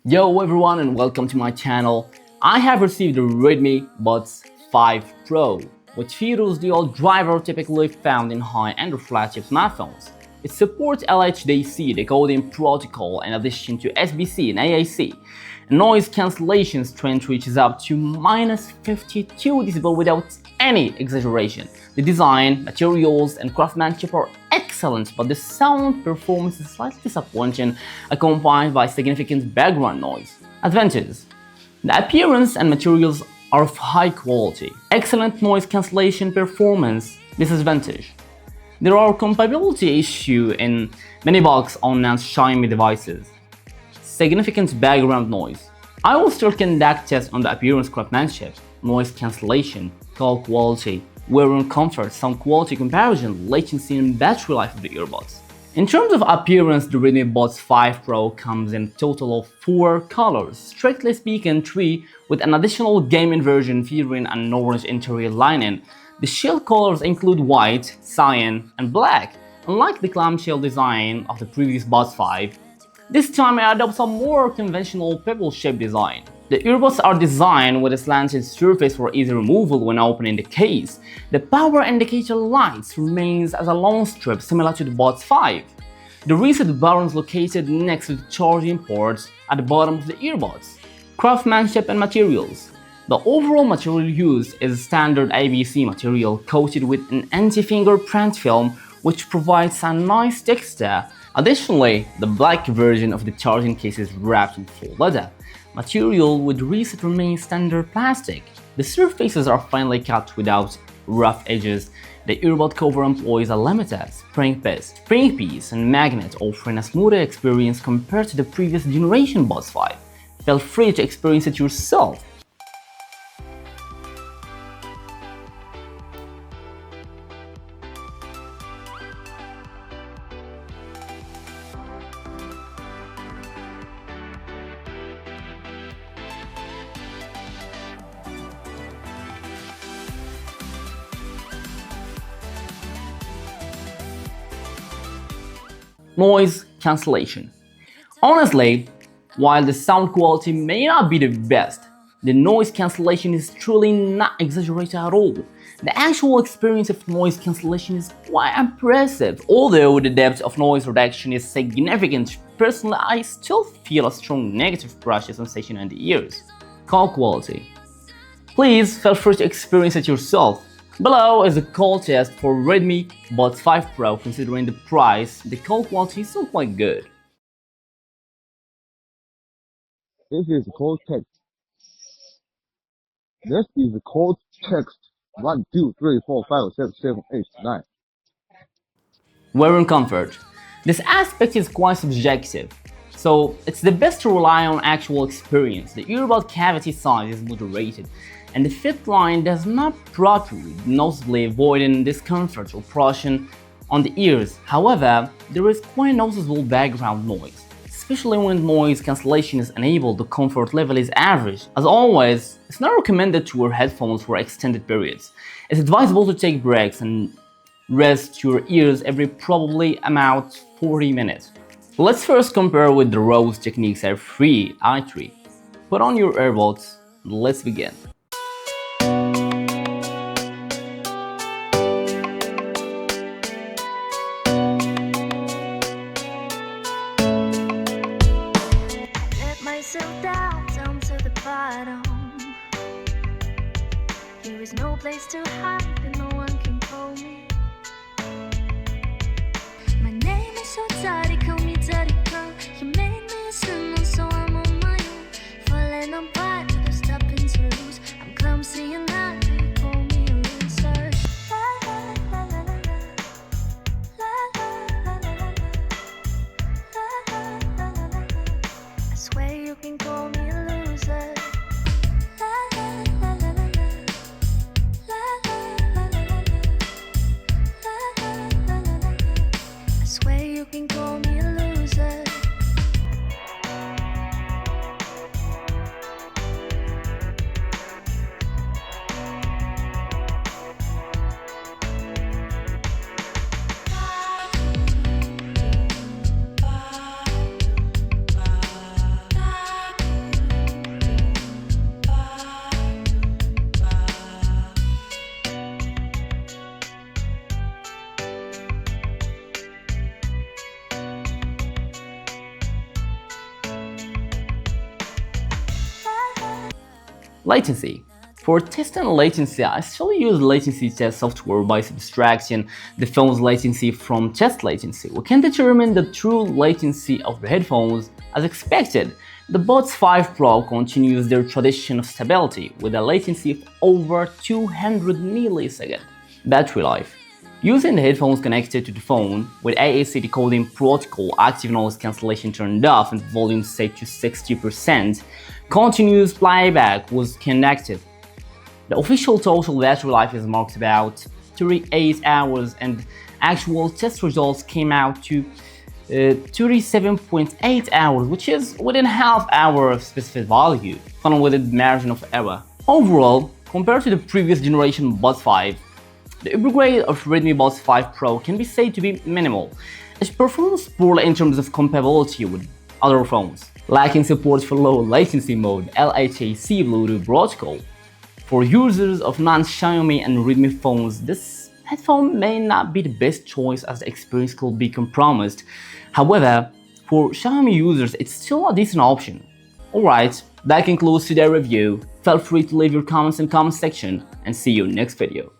Yo everyone and welcome to my channel. I have received the Redmi Buds 5 Pro, which features the old driver typically found in high-end flagship smartphones. It supports LHDC decoding protocol in addition to SBC and AAC. Noise cancellation strength reaches up to -52 dB without any exaggeration. The design, materials, and craftsmanship are excellent, but the sound performance is slightly disappointing, accompanied by significant background noise. Advantages: the appearance and materials are of high quality. Excellent noise cancellation performance. Disadvantage: there are compatibility issues in many box on and Xiaomi devices. Significant background noise. I will still conduct tests on the appearance, craftsmanship, noise cancellation, call quality, wearing comfort, sound quality comparison, latency, and battery life of the earbuds. In terms of appearance, the Redmi Buds 5 Pro comes in a total of 4 colors, strictly speaking 3, with an additional gaming version featuring an orange interior lining. The shell colors include white, cyan, and black. Unlike the clamshell design of the previous Buds 5, this time I adopt a more conventional pebble-shaped design. The earbuds are designed with a slanted surface for easy removal when opening the case. The power indicator light remains as a long strip similar to the Buds 5. The reset button is located next to the charging ports at the bottom of the earbuds. Craftsmanship and materials. The overall material used is standard ABS material coated with an anti-fingerprint film which provides a nice texture. Additionally, the black version of the charging case is wrapped in full leather. Material with reset remains standard plastic. The surfaces are finely cut without rough edges. The earbud cover employs a limited spring piece and magnet, offering a smoother experience compared to the previous generation Buds 5. Feel free to experience it yourself. Noise cancellation. Honestly, while the sound quality may not be the best, the noise cancellation is truly not exaggerated at all. The actual experience of noise cancellation is quite impressive. Although the depth of noise reduction is significant, personally I still feel a strong negative pressure sensation in the ears. Call quality. Please feel free to experience it yourself. Below is a call test for Redmi Buds 5 Pro. Considering the price, the call quality is still quite good. This is called text. This is called text. 1, 2, 3, 4, 5, 6, 7, 8, 9. Wearing comfort. This aspect is quite subjective, so it's the best to rely on actual experience. The earbud cavity size is moderated, and the fit line does not protrude, noticeably avoiding discomfort or pressure on the ears. However, there is quite noticeable background noise, especially when noise cancellation is enabled. The comfort level is average. As always, it's not recommended to wear headphones for extended periods. It's advisable to take breaks and rest your ears every probably about 40 minutes. Let's first compare with the Rose Techniques R3 i3. Put on your earbuds, let's begin. Down to the bottom. There is no place to hide and no one can call me. My name is so dirty, call me dirty girl. You made me a symbol, so I'm on my own. Falling apart, there's nothing to lose. I'm clumsy and now you call me a loser. La la la la la la. La la la la la la. La la la la la la. I swear you can call me a loser. La la la la la la. La la la la la la. La la la la la la. I swear you can call me a loser. Latency. For testing latency, I still use latency test software by subtracting the phone's latency from test latency. We can determine the true latency of the headphones. As expected, the Buds 5 Pro continues their tradition of stability with a latency of over 200 milliseconds. Battery life. Using the headphones connected to the phone with AAC decoding protocol, active noise cancellation turned off and volume set to 60%, continuous playback was connected. The official total battery life is marked about 38 hours and actual test results came out to 37.8 hours, which is within half hour of specified value, funnel with a margin of error. Overall, compared to the previous generation Buds 5, the upgrade of Redmi Buds 5 Pro can be said to be minimal. It performs poorly in terms of compatibility with other phones, lacking support for low latency mode, LHAC Bluetooth protocol. For users of non-Xiaomi and Redmi phones, this headphone may not be the best choice as the experience could be compromised. However, for Xiaomi users, it's still a decent option. Alright, that concludes today's review. Feel free to leave your comments in the comment section and see you next video.